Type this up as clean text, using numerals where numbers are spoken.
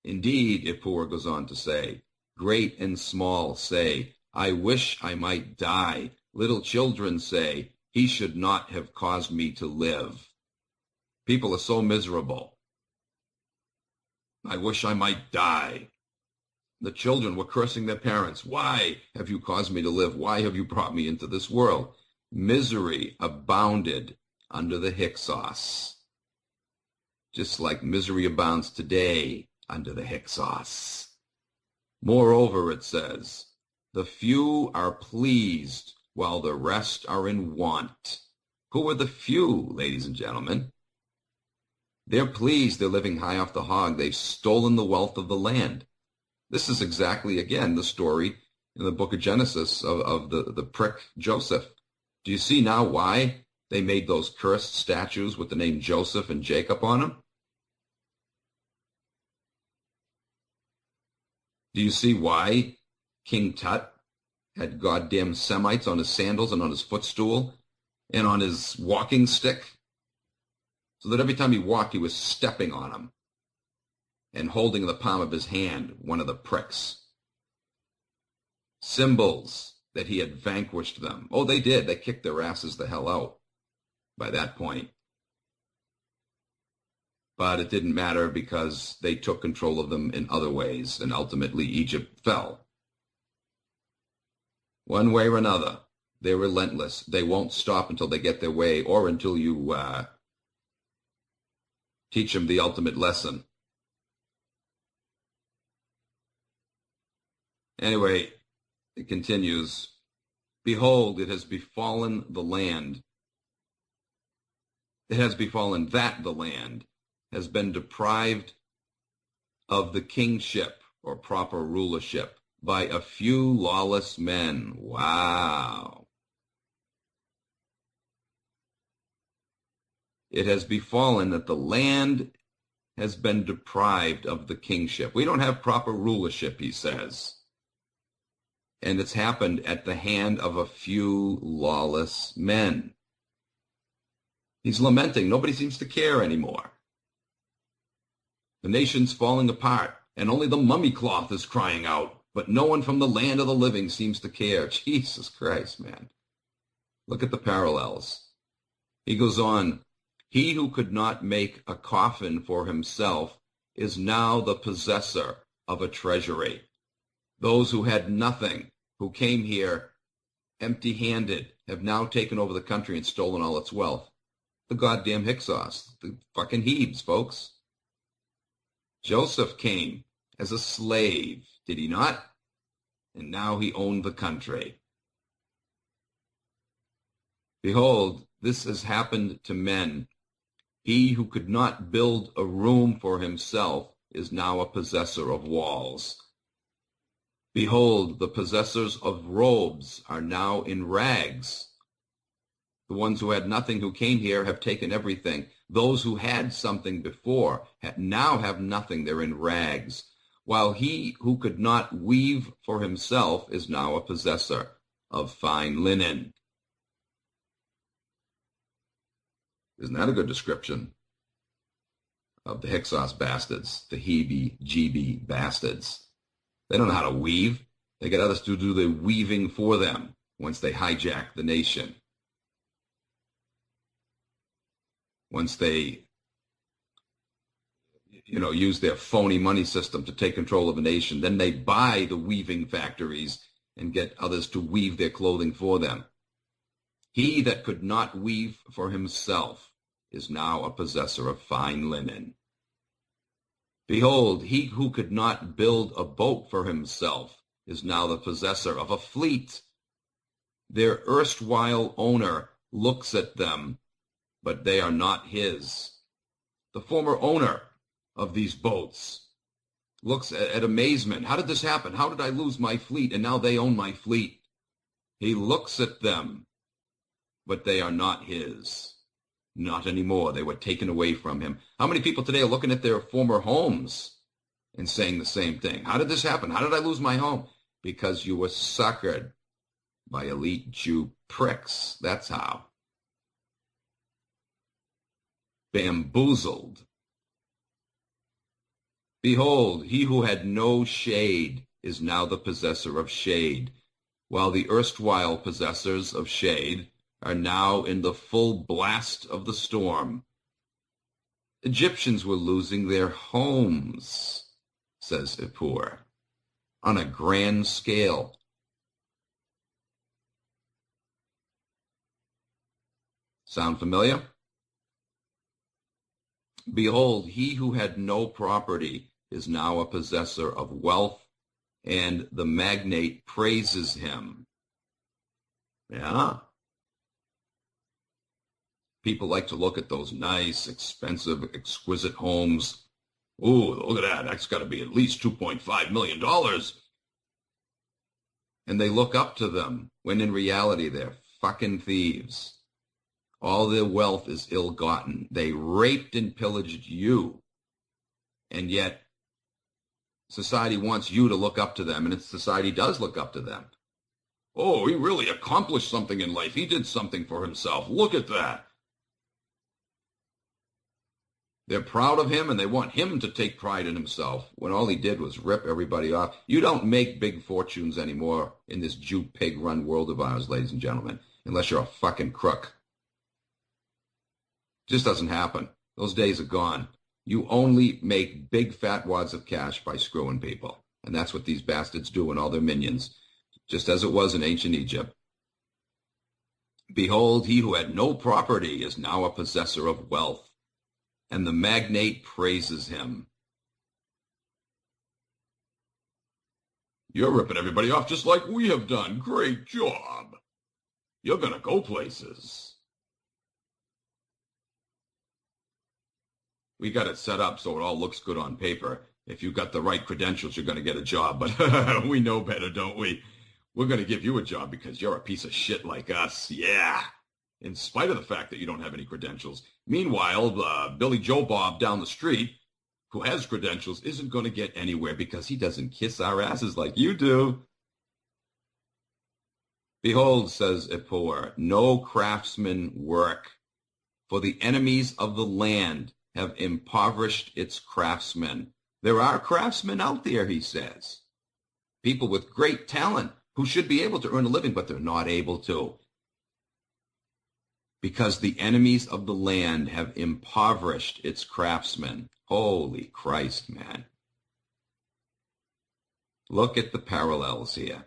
Indeed, Ippur goes on to say, great and small say, I wish I might die. Little children say, he should not have caused me to live. People are so miserable. I wish I might die. The children were cursing their parents. Why have you caused me to live? Why have you brought me into this world? Misery abounded under the Hyksos, just like misery abounds today under the Hyksos. Moreover, it says, the few are pleased while the rest are in want. Who are the few, ladies and gentlemen? They're pleased. They're living high off the hog. They've stolen the wealth of the land. This is exactly, again, the story in the book of Genesis of the prick Joseph. Do you see now why they made those cursed statues with the name Joseph and Jacob on them? Do you see why King Tut had goddamn Semites on his sandals and on his footstool and on his walking stick? So that every time he walked, he was stepping on them and holding in the palm of his hand one of the pricks. Symbols that he had vanquished them. Oh, they did. They kicked their asses the hell out by that point. But it didn't matter because they took control of them in other ways, and ultimately Egypt fell. One way or another, they're relentless. They won't stop until they get their way or until you teach them the ultimate lesson. Anyway, it continues, behold, it has befallen the land. It has befallen that the land has been deprived of the kingship or proper rulership by a few lawless men. Wow. It has befallen that the land has been deprived of the kingship. We don't have proper rulership, he says. And it's happened at the hand of a few lawless men. He's lamenting. Nobody seems to care anymore. The nation's falling apart, and only the mummy cloth is crying out, but no one from the land of the living seems to care. Jesus Christ, man. Look at the parallels. He goes on, he who could not make a coffin for himself is now the possessor of a treasury. Those who had nothing, who came here empty-handed, have now taken over the country and stolen all its wealth. The goddamn Hyksos, the fucking Hebes, folks. Joseph came as a slave, did he not? And now he owned the country. Behold, this has happened to men. He who could not build a room for himself is now a possessor of walls. Behold, the possessors of robes are now in rags. The ones who had nothing who came here have taken everything. Those who had something before now have nothing. They're in rags. While he who could not weave for himself is now a possessor of fine linen. Isn't that a good description of the Hyksos bastards, the heebie-jeebie bastards? They don't know how to weave. They get others to do the weaving for them once they hijack the nation. Once they, use their phony money system to take control of a nation, then they buy the weaving factories and get others to weave their clothing for them. He that could not weave for himself is now a possessor of fine linen. Behold, he who could not build a boat for himself is now the possessor of a fleet. Their erstwhile owner looks at them, but they are not his. The former owner of these boats looks at amazement. How did this happen? How did I lose my fleet and now they own my fleet? He looks at them, but they are not his. Not anymore. They were taken away from him. How many people today are looking at their former homes and saying the same thing? How did this happen? How did I lose my home? Because you were suckered by elite Jew pricks. That's how. Bamboozled. Behold, he who had no shade is now the possessor of shade, while the erstwhile possessors of shade are now in the full blast of the storm. Egyptians were losing their homes, says Ippur, on a grand scale. Sound familiar? Behold, he who had no property is now a possessor of wealth, and the magnate praises him. Yeah. People like to look at those nice, expensive, exquisite homes. Ooh, look at that. That's got to be at least $2.5 million. And they look up to them, when in reality they're fucking thieves. All their wealth is ill-gotten. They raped and pillaged you. And yet, society wants you to look up to them, and society does look up to them. Oh, he really accomplished something in life. He did something for himself. Look at that. They're proud of him, and they want him to take pride in himself, when all he did was rip everybody off. You don't make big fortunes anymore in this Jew pig-run world of ours, ladies and gentlemen, unless you're a fucking crook. Just doesn't happen. Those days are gone. You only make big fat wads of cash by screwing people. And that's what these bastards do and all their minions, just as it was in ancient Egypt. Behold, he who had no property is now a possessor of wealth, and the magnate praises him. You're ripping everybody off just like we have done. Great job. You're going to go places. We got it set up so it all looks good on paper. If you've got the right credentials, you're going to get a job. But we know better, don't we? We're going to give you a job because you're a piece of shit like us. Yeah. In spite of the fact that you don't have any credentials. Meanwhile, Billy Joe Bob down the street, who has credentials, isn't going to get anywhere because he doesn't kiss our asses like you do. Behold, says Ippur, no craftsmen work, for the enemies of the land have impoverished its craftsmen. There are craftsmen out there, he says. People with great talent who should be able to earn a living, but they're not able to. Because the enemies of the land have impoverished its craftsmen. Holy Christ, man. Look at the parallels here.